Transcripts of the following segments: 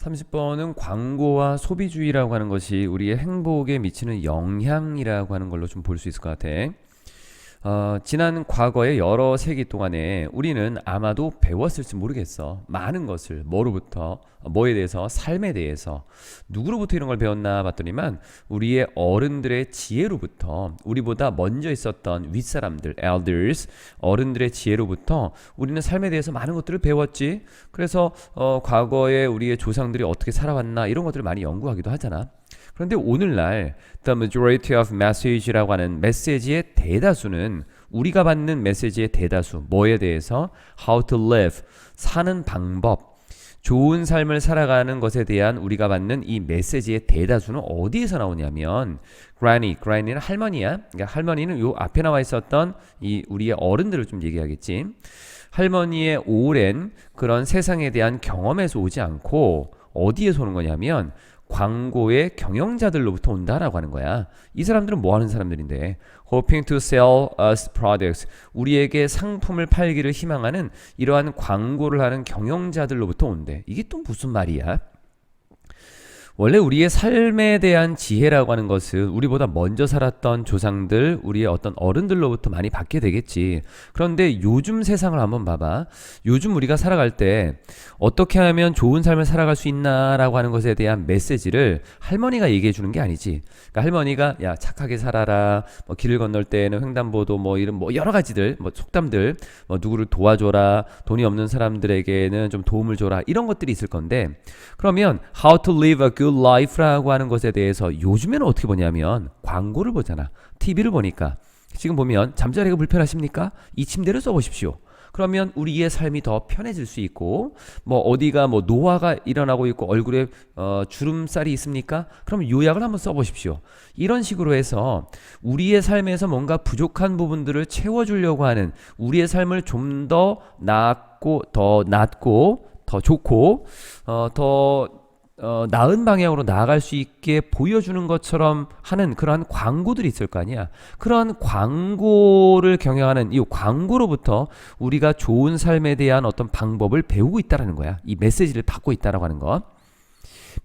30번은 광고와 소비주의라고 하는 것이 우리의 행복에 미치는 영향이라고 하는 걸로 좀 볼 수 있을 것 같아. 지난 과거의 여러 세기 동안에 우리는 아마도 배웠을지 모르겠어. 많은 것을 뭐로부터, 뭐에 대해서, 삶에 대해서 누구로부터 이런 걸 배웠나 봤더니만 우리의 어른들의 지혜로부터, 우리보다 먼저 있었던 윗사람들, elders, 어른들의 지혜로부터 우리는 삶에 대해서 많은 것들을 배웠지. 그래서 과거에 우리의 조상들이 어떻게 살아왔나 이런 것들을 많이 연구하기도 하잖아. 그런데 오늘날 the majority of message라고 하는 메시지의 대다수는, 우리가 받는 메시지의 대다수, 뭐에 대해서? how to live, 사는 방법, 좋은 삶을 살아가는 것에 대한 우리가 받는 이 메시지의 대다수는 어디에서 나오냐면 granny는 할머니야. 그러니까 할머니는 요 앞에 나와 있었던 이 우리의 어른들을 좀 얘기하겠지. 할머니의 오랜 그런 세상에 대한 경험에서 오지 않고 어디에서 오는 거냐면 광고의 경영자들로부터 온다라고 하는 거야. 이 사람들은 뭐 하는 사람들인데? hoping to sell us products, 우리에게 상품을 팔기를 희망하는 이러한 광고를 하는 경영자들로부터 온대. 이게 또 무슨 말이야? 원래 우리의 삶에 대한 지혜라고 하는 것은 우리보다 먼저 살았던 조상들, 우리의 어떤 어른들로부터 많이 받게 되겠지. 그런데 요즘 세상을 한번 봐봐. 요즘 우리가 살아갈 때 어떻게 하면 좋은 삶을 살아갈 수 있나라고 하는 것에 대한 메시지를 할머니가 얘기해 주는 게 아니지. 그러니까 할머니가 야 착하게 살아라, 뭐 길을 건널 때는 횡단보도 뭐 이런 뭐 여러 가지들, 뭐 속담들, 뭐 누구를 도와줘라, 돈이 없는 사람들에게는 좀 도움을 줘라, 이런 것들이 있을 건데, 그러면 how to live a good life라고 하는 것에 대해서 요즘에는 어떻게 보냐면 광고를 보잖아. TV를 보니까 지금 보면 잠자리가 불편하십니까? 이 침대를 써보십시오. 그러면 우리의 삶이 더 편해질 수 있고, 뭐 어디가 뭐 노화가 일어나고 있고 얼굴에 주름살이 있습니까? 그럼 요약을 한번 써보십시오. 이런 식으로 해서 우리의 삶에서 뭔가 부족한 부분들을 채워주려고 하는, 우리의 삶을 좀 더 낫고 더 좋고 더 나은 방향으로 나아갈 수 있게 보여주는 것처럼 하는 그러한 광고들이 있을 거 아니야. 그러한 광고를 경영하는 이 광고로부터 우리가 좋은 삶에 대한 어떤 방법을 배우고 있다라는 거야. 이 메시지를 받고 있다라고 하는 거.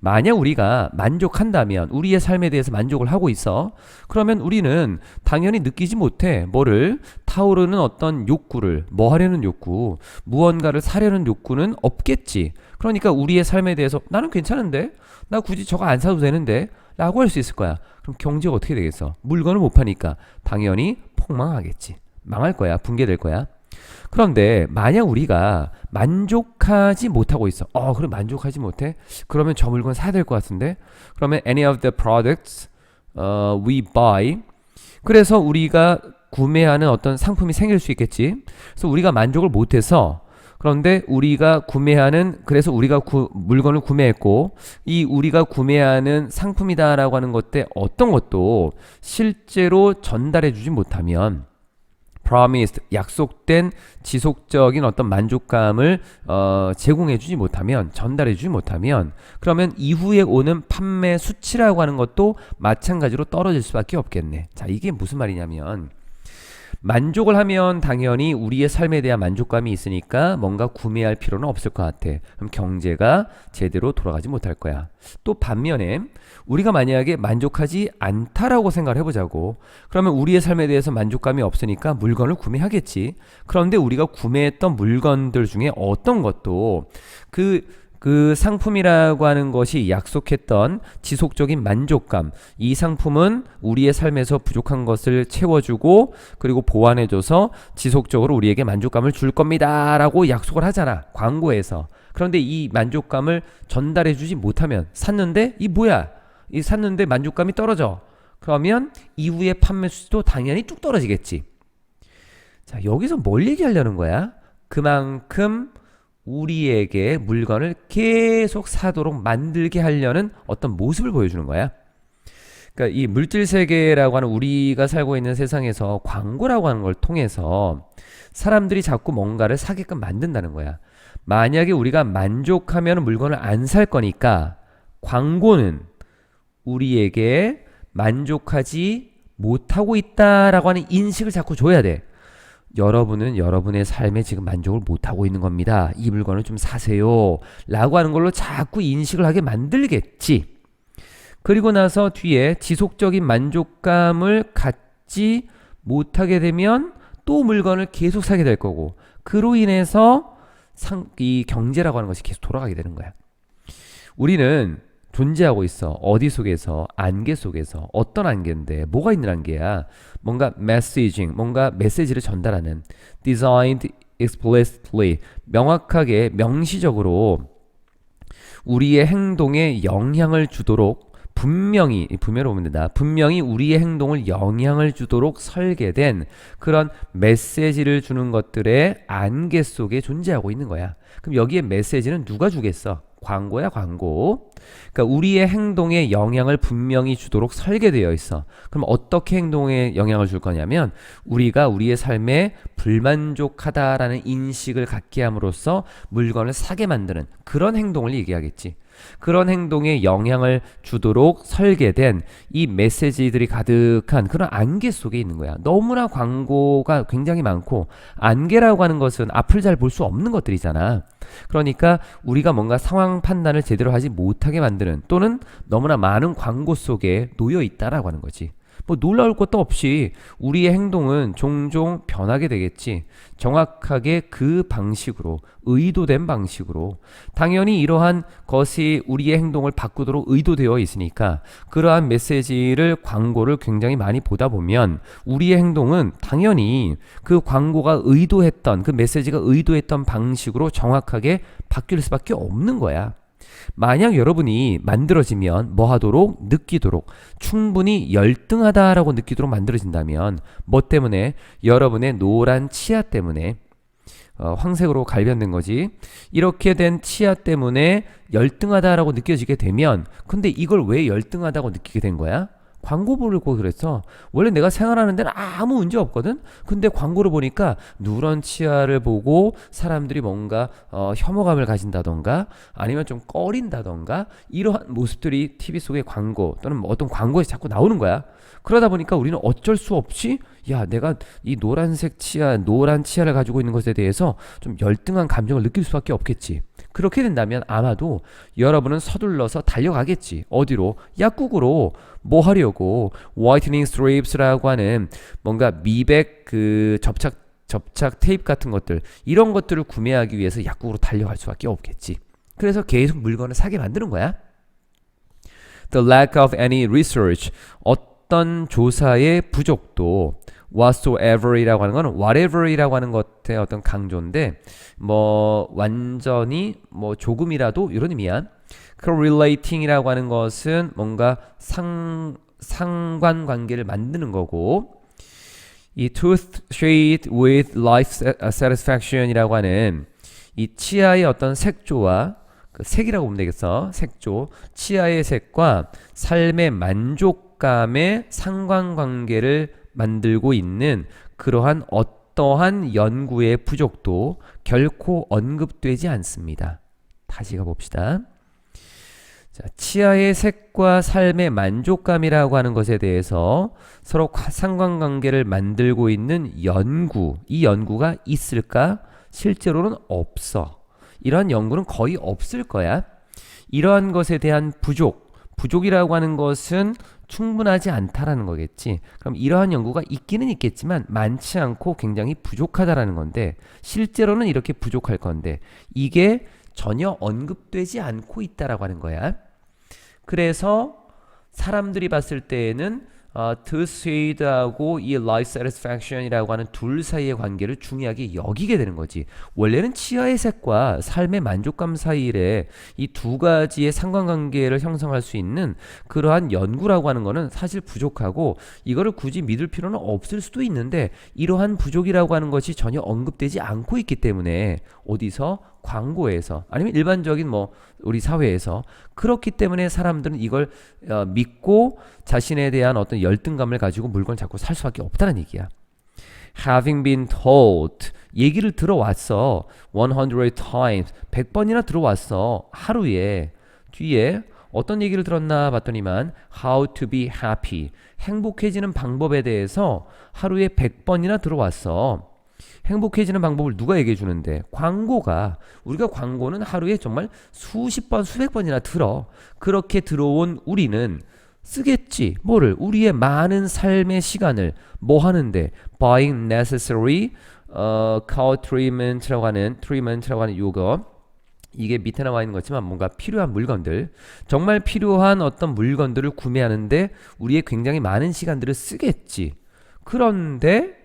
만약 우리가 만족한다면, 우리의 삶에 대해서 만족을 하고 있어. 그러면 우리는 당연히 느끼지 못해. 뭐를? 타오르는 어떤 욕구를, 뭐 하려는 욕구, 무언가를 사려는 욕구는 없겠지. 그러니까 우리의 삶에 대해서 나는 괜찮은데? 나 굳이 저거 안 사도 되는데? 라고 할 수 있을 거야. 그럼 경제가 어떻게 되겠어? 물건을 못 파니까 당연히 폭망하겠지. 망할 거야. 붕괴될 거야. 그런데 만약 우리가 만족하지 못하고 있어. 그래 만족하지 못해? 그러면 저 물건 사야 될 것 같은데? 그러면 any of the products we buy, 그래서 우리가 구매하는 어떤 상품이 생길 수 있겠지. 그래서 우리가 만족을 못해서, 그런데 우리가 구매하는, 그래서 우리가 물건을 구매했고, 이 우리가 구매하는 상품이다라고 하는 것들 어떤 것도 실제로 전달해 주지 못하면, promised, 약속된 지속적인 어떤 만족감을 제공해주지 못하면, 전달해주지 못하면, 그러면 이후에 오는 판매 수치라고 하는 것도 마찬가지로 떨어질 수밖에 없겠네. 자, 이게 무슨 말이냐면, 만족을 하면 당연히 우리의 삶에 대한 만족감이 있으니까 뭔가 구매할 필요는 없을 것 같아. 그럼 경제가 제대로 돌아가지 못할 거야. 또 반면에 우리가 만약에 만족하지 않다라고 생각을 해보자고. 그러면 우리의 삶에 대해서 만족감이 없으니까 물건을 구매하겠지. 그런데 우리가 구매했던 물건들 중에 어떤 것도 그 상품이라고 하는 것이 약속했던 지속적인 만족감, 이 상품은 우리의 삶에서 부족한 것을 채워주고 그리고 보완해줘서 지속적으로 우리에게 만족감을 줄 겁니다 라고 약속을 하잖아, 광고에서. 그런데 이 만족감을 전달해주지 못하면, 샀는데 이 뭐야? 이 샀는데 만족감이 떨어져. 그러면 이후의 판매 수치도 당연히 뚝 떨어지겠지. 자, 여기서 뭘 얘기하려는 거야? 그만큼 우리에게 물건을 계속 사도록 만들게 하려는 어떤 모습을 보여주는 거야. 그러니까 이 물질 세계라고 하는 우리가 살고 있는 세상에서 광고라고 하는 걸 통해서 사람들이 자꾸 뭔가를 사게끔 만든다는 거야. 만약에 우리가 만족하면 물건을 안 살 거니까 광고는 우리에게 만족하지 못하고 있다라고 하는 인식을 자꾸 줘야 돼. 여러분은 여러분의 삶에 지금 만족을 못하고 있는 겁니다. 이 물건을 좀 사세요. 라고 하는 걸로 자꾸 인식을 하게 만들겠지. 그리고 나서 뒤에 지속적인 만족감을 갖지 못하게 되면 또 물건을 계속 사게 될 거고, 그로 인해서 이 경제라고 하는 것이 계속 돌아가게 되는 거야. 우리는 존재하고 있어. 어디 속에서? 안개 속에서. 어떤 안개인데? 뭐가 있는 안개야? 뭔가 messaging, 뭔가 메시지를 전달하는 designed explicitly, 명확하게, 명시적으로 우리의 행동에 영향을 주도록 분명히 보면 된다. 분명히 우리의 행동을 영향을 주도록 설계된 그런 메시지를 주는 것들의 안개 속에 존재하고 있는 거야. 그럼 여기에 메시지는 누가 주겠어? 광고야, 광고. 그러니까 우리의 행동에 영향을 분명히 주도록 설계되어 있어. 그럼 어떻게 행동에 영향을 줄 거냐면 우리가 우리의 삶에 불만족하다라는 인식을 갖게 함으로써 물건을 사게 만드는 그런 행동을 얘기하겠지. 그런 행동에 영향을 주도록 설계된 이 메시지들이 가득한 그런 안개 속에 있는 거야. 너무나 광고가 굉장히 많고, 안개라고 하는 것은 앞을 잘 볼 수 없는 것들이잖아. 그러니까 우리가 뭔가 상황 판단을 제대로 하지 못하게 만드는, 또는 너무나 많은 광고 속에 놓여 있다라고 하는 거지. 뭐 놀라울 것도 없이 우리의 행동은 종종 변하게 되겠지. 정확하게 그 방식으로, 의도된 방식으로. 당연히 이러한 것이 우리의 행동을 바꾸도록 의도되어 있으니까 그러한 메시지를, 광고를 굉장히 많이 보다 보면 우리의 행동은 당연히 그 광고가 의도했던, 그 메시지가 의도했던 방식으로 정확하게 바뀔 수밖에 없는 거야. 만약 여러분이 만들어지면 뭐 하도록? 느끼도록, 충분히 열등하다라고 느끼도록 만들어진다면 뭐 때문에? 여러분의 노란 치아 때문에, 황색으로 갈변된 거지. 이렇게 된 치아 때문에 열등하다라고 느껴지게 되면, 근데 이걸 왜 열등하다고 느끼게 된 거야? 광고 보고 그랬어. 원래 내가 생활하는 데는 아무 문제 없거든. 근데 광고를 보니까 누런 치아를 보고 사람들이 뭔가 혐오감을 가진다던가 아니면 좀 꺼린다던가 이러한 모습들이 TV 속의 광고 또는 뭐 어떤 광고에 자꾸 나오는 거야. 그러다 보니까 우리는 어쩔 수 없이 야, 내가 이 노란색 치아, 노란 치아를 가지고 있는 것에 대해서 좀 열등한 감정을 느낄 수밖에 없겠지. 그렇게 된다면 아마도 여러분은 서둘러서 달려가겠지. 어디로? 약국으로. 뭐 하려고? 화이트닝 스트립스라고 하는 뭔가 미백 그 접착 테이프 같은 것들, 이런 것들을 구매하기 위해서 약국으로 달려갈 수밖에 없겠지. 그래서 계속 물건을 사게 만드는 거야. The lack of any research, 어떤 조사의 부족도, whatsoever이라고 하는 건 whatever이라고 하는 것의 어떤 강조인데, 뭐 완전히 뭐 조금이라도 이런 의미야. correlating이라고 하는 것은 뭔가 상관관계를 만드는 거고, 이 tooth shade with life satisfaction이라고 하는 이 치아의 어떤 색조와, 그 색이라고 보면 되겠어. 색조, 치아의 색과 삶의 만족감의 상관관계를 만들고 있는 그러한 어떠한 연구의 부족도 결코 언급되지 않습니다. 다시 가봅시다. 자, 치아의 색과 삶의 만족감이라고 하는 것에 대해서 서로 상관관계를 만들고 있는 연구, 이 연구가 있을까? 실제로는 없어. 이러한 연구는 거의 없을 거야. 이러한 것에 대한 부족이라고 하는 것은 충분하지 않다라는 거겠지. 그럼 이러한 연구가 있기는 있겠지만 많지 않고 굉장히 부족하다라는 건데, 실제로는 이렇게 부족할 건데 이게 전혀 언급되지 않고 있다라고 하는 거야. 그래서 사람들이 봤을 때에는 toothhade하고 이 life satisfaction이라고 하는 둘 사이의 관계를 중요하게 여기게 되는 거지. 원래는 치아의 색과 삶의 만족감 사이에 이 두 가지의 상관관계를 형성할 수 있는 그러한 연구라고 하는 거는 사실 부족하고, 이거를 굳이 믿을 필요는 없을 수도 있는데 이러한 부족이라고 하는 것이 전혀 언급되지 않고 있기 때문에, 어디서? 광고에서, 아니면 일반적인 뭐 우리 사회에서. 그렇기 때문에 사람들은 이걸 믿고 자신에 대한 어떤 열등감을 가지고 물건을 자꾸 살 수밖에 없다는 얘기야. Having been told, 얘기를 들어왔어. 100 times, 100번이나 들어왔어. 하루에. 뒤에 어떤 얘기를 들었나 봤더니만 How to be happy, 행복해지는 방법에 대해서 하루에 100번이나 들어왔어. 행복해지는 방법을 누가 얘기해 주는데? 광고가. 우리가 광고는 하루에 정말 수십 번, 수백 번이나 들어. 그렇게 들어온 우리는 쓰겠지. 뭐를? 우리의 많은 삶의 시간을 뭐 하는데? Buying necessary car treatment라고 하는 요거. 이게 밑에 나와 있는 것지만 뭔가 필요한 물건들, 정말 필요한 어떤 물건들을 구매하는데 우리의 굉장히 많은 시간들을 쓰겠지. 그런데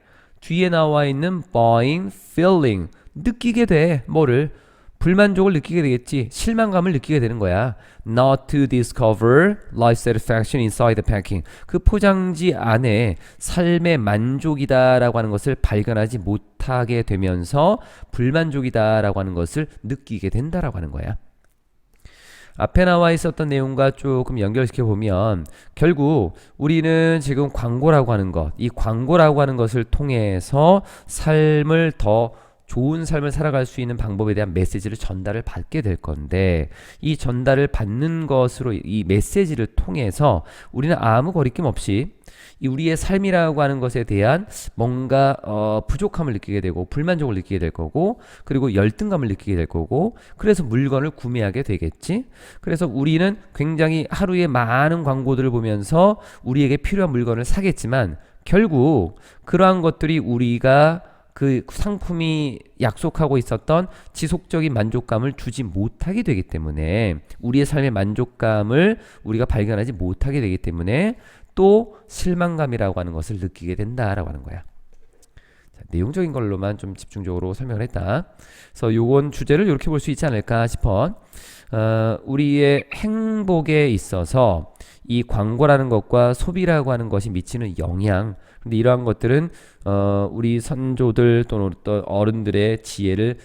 뒤에 나와 있는 buying, feeling, 느끼게 돼. 뭐를? 불만족을 느끼게 되겠지. 실망감을 느끼게 되는 거야. Not to discover life satisfaction inside the packing. 그 포장지 안에 삶의 만족이다라고 하는 것을 발견하지 못하게 되면서 불만족이다라고 하는 것을 느끼게 된다라고 하는 거야. 앞에 나와 있었던 내용과 조금 연결시켜 보면 결국 우리는 지금 광고라고 하는 것, 이 광고라고 하는 것을 통해서 삶을 더 좋은 삶을 살아갈 수 있는 방법에 대한 메시지를 전달을 받게 될 건데, 이 전달을 받는 것으로 이 메시지를 통해서 우리는 아무 거리낌 없이 이 우리의 삶이라고 하는 것에 대한 뭔가 부족함을 느끼게 되고 불만족을 느끼게 될 거고, 그리고 열등감을 느끼게 될 거고, 그래서 물건을 구매하게 되겠지. 그래서 우리는 굉장히 하루에 많은 광고들을 보면서 우리에게 필요한 물건을 사겠지만 결국 그러한 것들이 우리가 그 상품이 약속하고 있었던 지속적인 만족감을 주지 못하게 되기 때문에, 우리의 삶의 만족감을 우리가 발견하지 못하게 되기 때문에 또 실망감이라고 하는 것을 느끼게 된다라고 하는 거야. 자, 내용적인 걸로만 좀 집중적으로 설명을 했다. 그래서 요건 주제를 이렇게 볼 수 있지 않을까 싶어. 우리의 행복에 있어서 이 광고라는 것과 소비라고 하는 것이 미치는 영향, 근데 이러한 것들은 우리 선조들 또는 어떤 어른들의 지혜를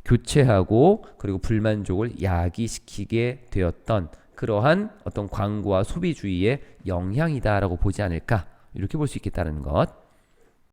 교체하고 그리고 불만족을 야기시키게 되었던 그러한 어떤 광고와 소비주의의 영향이다라고 보지 않을까, 이렇게 볼 수 있겠다는 것.